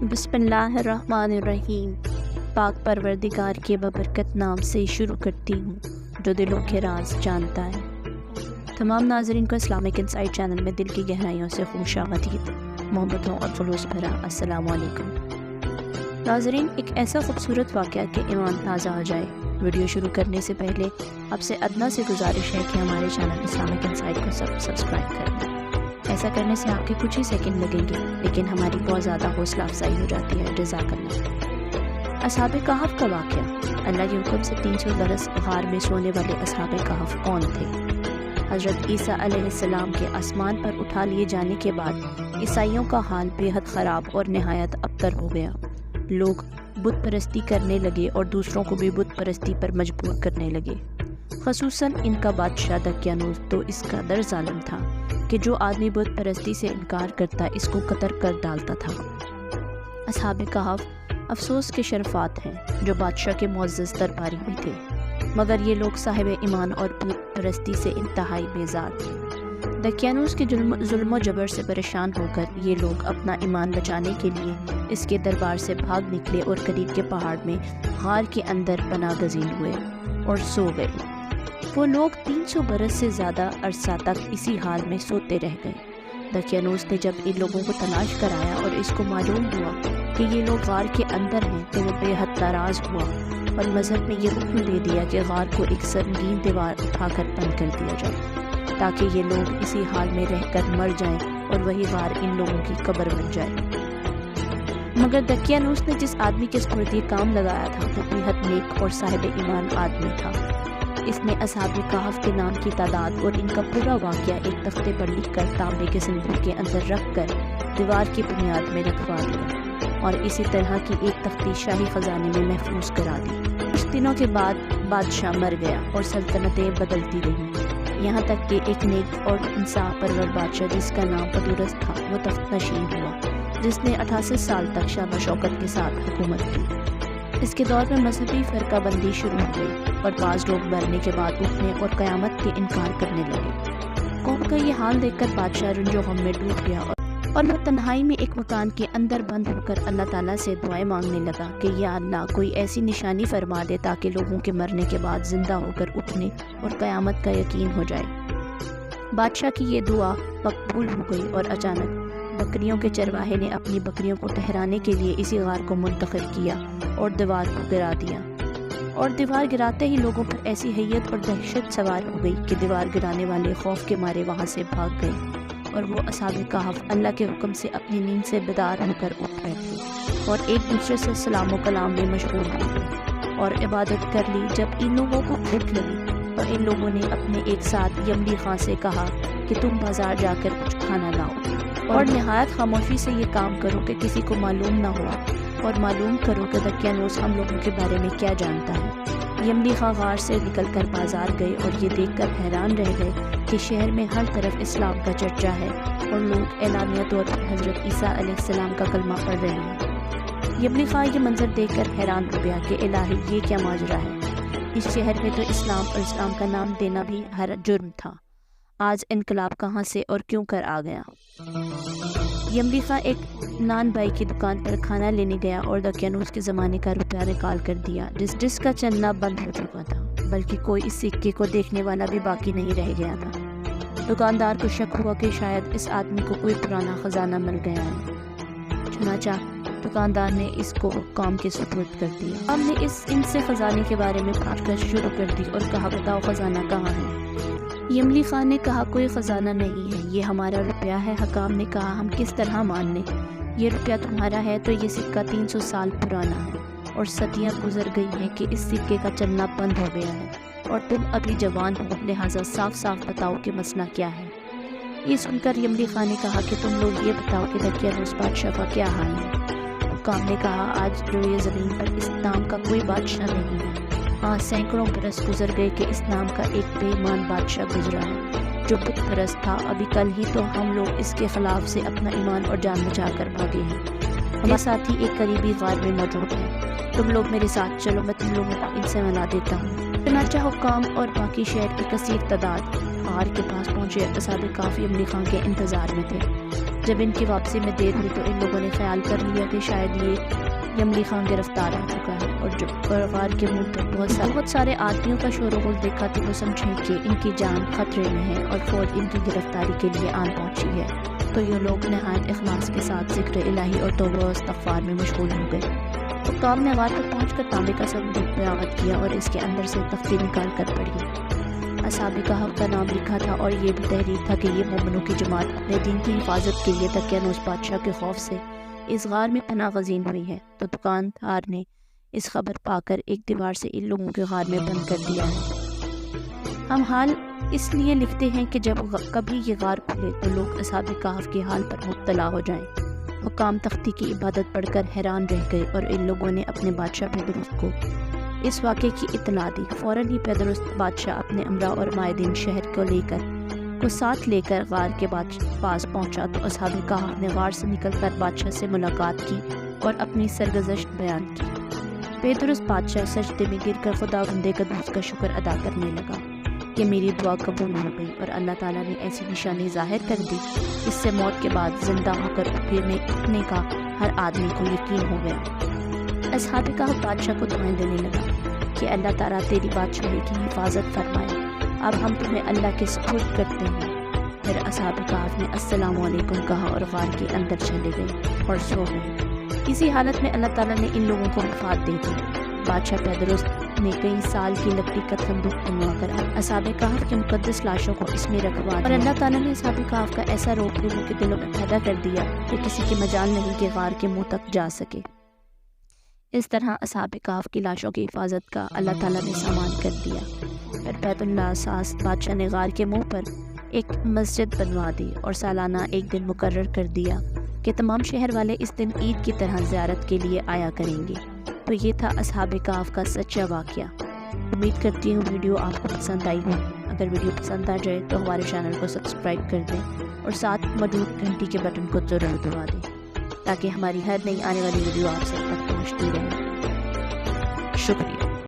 बिस्मिल्लाहिर्रहमानिर्रहीम। पाक परवरदिगार के बबरकत नाम से शुरू करती हूँ जो दिलों के राज जानता है। तमाम नाज़रीन को इस्लामिक इनसाइट चैनल में दिल की गहराइयों से खुशामदीद, मोहब्बतों और जुलूस भरा अस्सलामु अलैकुम। नाज़रीन, एक ऐसा खूबसूरत वाक़या कि ईमान ताज़ा हो जाए। वीडियो शुरू करने से पहले आपसे अदना से गुजारिश है कि हमारे चैनल इस्लामिक इनसाइट को सब्सक्राइब कर दें। ऐसा करने से आपके कुछ ही सेकंड लगेंगे, लेकिन हमारी बहुत ज़्यादा हौसला अफजाई हो जाती है। जज़ाकल्लाह। असहाबे कहफ का वाक़या। अल्लाह के हुक्म से 300 बरस गार में सोने वाले असहाबे कहफ कौन थे? हज़रत ईसा अलैहिस्सलाम के आसमान पर उठा लिए जाने के बाद ईसाइयों का हाल बेहद ख़राब और नहायत अबतर हो गया। लोग बुत परस्ती करने लगे और दूसरों को भी बुत परस्ती पर मजबूर करने लगे। ख़ुसूसन इनका बादशाह दकियानूस तो इस कदर ज़ालिम था कि जो आदमी बुत परस्ती से इनकार करता इसको कत्ल कर डालता था। असहाबे कहफ अफसोस के शरफात हैं जो बादशाह के मुअज़्ज़ज़ दरबारी में थे, मगर ये लोग साहिब ईमान और बुत परस्ती से इंतहाई बेजार थे। दकियानूस के जुल्म जबर से परेशान होकर ये लोग अपना ईमान बचाने के लिए इसके दरबार से भाग निकले और करीब के पहाड़ में गार के अंदर पनाह गज़ीन हुए और सो गए। वो लोग 300 बरस से ज़्यादा अरसा तक इसी हाल में सोते रह गए। दकियानूस ने जब इन लोगों को तलाश कराया और इसको मालूम हुआ कि ये लोग गार के अंदर हैं तो वो बेहद नाराज़ हुआ और मज़हब में ये हुक्म दे दिया कि गार को एक संगीन दीवार उठाकर बंद कर दिया जाए ताकि ये लोग इसी हाल में रहकर मर जाएं और वही गार इन लोगों की कब्र बन जाए। मगर दकियानूस ने जिस आदमी के सुपुर्द ये काम लगाया था वो बेहद नेक और साहिब ईमान आदमी था। इसने असहाबे कहफ के नाम की तादाद और इनका पूरा वाक़या एक तख्ते पर लिखकर तांबे के संदूक के अंदर रखकर दीवार की बुनियाद में रखवा दिया और इसी तरह की एक तख्ती शाही ख़जाने में महफूज करा दी। कुछ दिनों के बाद बादशाह मर गया और सल्तनतें बदलती रहीं, यहाँ तक कि एक नेक और इंसाफ परवर बादशाह जिसका नाम पदुरस था वो तख्त नशीन हुआ, जिसने 88 साल तक शान शौकत के साथ हुकूमत की। इसके दौर में मजहबी फ़रक़ाबंदी शुरू हो गई और बाज़ लोग मरने के बाद उठने और क़यामत के इनकार करने लगे। कौम का ये हाल देखकर बादशाह रंजो गम में डूब गया और वह तन्हाई में एक मकान के अंदर बंद होकर अल्लाह ताला से दुआएं मांगने लगा कि या अल्लाह कोई ऐसी निशानी फरमा दे ताकि लोगों के मरने के बाद ज़िंदा होकर उठने और क़यामत का यकीन हो जाए। बादशाह की ये दुआ मकबूल हो गई और अचानक बकरियों के चरवाहे ने अपनी बकरियों को ठहराने के लिए इसी गार को मुंतखब किया और दीवार को गिरा दिया। और दीवार गिराते ही लोगों पर ऐसी हैयत और दहशत सवार हो गई कि दीवार गिराने वाले खौफ के मारे वहाँ से भाग गए और वो असहाबे कहफ अल्लाह के हुक्म से अपनी नींद से बेदार होकर उठ बैठे और एक दूसरे से सलाम कलाम में मशगूल हो गए और इबादत कर ली। जब इन लोगों को भूख लगी और इन लोगों ने अपने एक साथ यमली खां से कहा कि तुम बाजार जाकर कुछ खाना लाओ और नहायत खामोशी से ये काम करो कि किसी को मालूम ना हुआ और मालूम करो कि दकियानूस हम लोगों के बारे में क्या जानता है। यमली खां गार से निकलकर बाजार गए और ये देखकर हैरान रह गए कि शहर में हर तरफ इस्लाम का चर्चा है और लोग एलानिया तौर पर हज़रत ईसा अलैहिस्सलाम का कलमा पढ़ रहे हैं। यमली खां ये मंजर देखकर हैरान हो गया कि इलाही ये क्या माजरा है। इस शहर में तो इस्लाम और इस्लाम का नाम देना भी हर जुर्म था। आज इनकलाब कहाँ से और क्यों कर आ गया? यमली खां एक नान बाई की दुकान पर खाना लेने गया और दकियानूस के ज़माने का रुपया निकाल कर दिया जिसका चलना बंद हो चुका था, बल्कि कोई इस सिक्के को देखने वाला भी बाकी नहीं रह गया था। दुकानदार को शक हुआ कि शायद इस आदमी को कोई पुराना ख़जाना मिल गया है। चुनांचे दुकानदार ने इसको काम के सुपुर्द कर दिया। हमने इनसे ख़जाने के बारे में पूछताछ शुरू कर दी और कहा बताओ ख़जाना कहाँ है? यमली खान ने कहा कोई ख़जाना नहीं है, ये हमारा रुपया है। हकाम ने कहा हम किस तरह मान लें? ये रुपया तुम्हारा है तो ये सिक्का 300 साल पुराना है और सदियाँ गुजर गई हैं कि इस सिक्के का चलना बंद हो गया है और तुम अभी जवान हो, लिहाजा साफ साफ बताओ कि मसला क्या है। ये सुनकर यमली खान ने कहा कि तुम लोग ये बताओ कि दकियानूस बादशाह का क्या हाल है? हुक्काम ने कहा आज रोए ज़मीन पर इस नाम का कोई बादशाह नहीं है। हाँ, सैकड़ों बरस गुजर गए कि इस नाम का एक बेईमान बादशाह गुजरा है जो बुत परस्त था। अभी कल ही तो हम लोग इसके खिलाफ से अपना ईमान और जान बचा कर भागे हैं। हमारे साथ ही एक करीबी गार में मौजूद है, तुम लोग मेरे साथ चलो, मैं तुम लोगों को इनसे मिला देता हूँ। चुनांचे हुक्काम और बाकी शहर की कसीर तादाद गार के पास पहुँचे। असहाबे कहफ यमली खां के इंतज़ार में थे। جب ان کی واپسی میں دیر ہوئی تو ان لوگوں نے خیال کر لیا کہ شاید یہ یملی خان گرفتار ہو چکا ہے، اور جب غار کے منہ پر بہت سارے آدمیوں کا شور و غل دیکھا تو وہ سمجھے کہ ان کی جان خطرے میں ہے اور فوج ان کی گرفتاری کے لیے آن پہنچی ہے، تو یہ لوگ نہایت اخلاص کے ساتھ ذکر الہی اور توبہ و استغفار میں مشغول ہو گئے۔ حکام نے غار پر پہنچ کر تانبے کا صندوق برآمد کیا اور اس کے اندر سے تختی نکال کر پڑھی۔ اصحاب کہف کا نام لکھا تھا اور یہ بھی تحریر تھا کہ یہ مومنوں کی جماعت اپنے دین کی حفاظت کے لیے دقیانوس بادشاہ کے خوف سے اس غار میں پناہ گزین ہوئی ہے، تو دکاندار نے اس خبر پا کر ایک دیوار سے ان لوگوں کے غار میں بند کر دیا ہے۔ ہم حال اس لیے لکھتے ہیں کہ جب کبھی یہ غار کھلے تو لوگ اصحاب کہف کے حال پر مبتلا ہو جائیں۔ حکام تختی کی عبادت پڑھ کر حیران رہ گئے اور ان لوگوں نے اپنے بادشاہ پیدرست کو اس واقعے کی اطلاع دی۔ فوراً ہی پیدرست بادشاہ اپنے امراء اور مائدین شہر کو ساتھ لے کر غار کے پاس پہنچا تو اصحاب کہف نے غار سے نکل کر بادشاہ سے ملاقات کی اور اپنی سرگزشت بیان کی۔ پیدرست بادشاہ سجدے میں گر کر خدا بندے قدوس کا شکر ادا کرنے لگا کہ میری دعا قبول ہو گئی اور اللہ تعالیٰ نے ایسی نشانی ظاہر کر دی اس سے موت کے بعد زندہ ہو کر اٹھنے کا ہر آدمی کو یقین ہو گیا۔ اصحاب کہف بادشاہ کو دعائیں دینے لگا کہ اللہ تعالیٰ تیری بادشاہی کی حفاظت فرمائے، اب ہم تمہیں اللہ کے سپرد کرتے ہیں۔ پھر اصحاب کہف نے السلام علیکم کہا اور غار کے اندر چلے گئے اور سو گئے۔ اسی حالت میں اللہ تعالیٰ نے ان لوگوں کو وفات دے دی۔ بادشاہ پیدرست نے کئی سال کی لکڑی کا صندوق بنوا کر اصحاب کہف کی مقدس لاشوں کو اس میں رکھوا دیا، اور اللہ تعالیٰ نے اصحاب کہف کا ایسا روپ لوگوں کے دلوں میں پیدا کر دیا کہ کسی کی مجال نہیں کہ غار کے منہ تک جا سکے۔ اس طرح اصحاب کہف کی لاشوں کی حفاظت کا اللہ تعالیٰ نے سامان کر دیا۔ پھر بیت اللہ ساس بادشاہ نے غار کے منہ پر ایک مسجد بنوا دی اور سالانہ ایک دن مقرر کر دیا کہ تمام شہر والے اس دن عید کی طرح زیارت کے لیے آیا کریں گے۔ تو یہ تھا اصحاب کہف کا سچا واقعہ۔ امید کرتی ہوں ویڈیو آپ کو پسند آئی ہوگی۔ اگر ویڈیو پسند آ جائے تو ہمارے چینل کو سبسکرائب کر دیں اور ساتھ موجود گھنٹی کے بٹن کو ضرور دبا دیں تاکہ ہماری ہر نئی آنے والی ویڈیو آپ تک پہنچتی رہے۔ شکریہ۔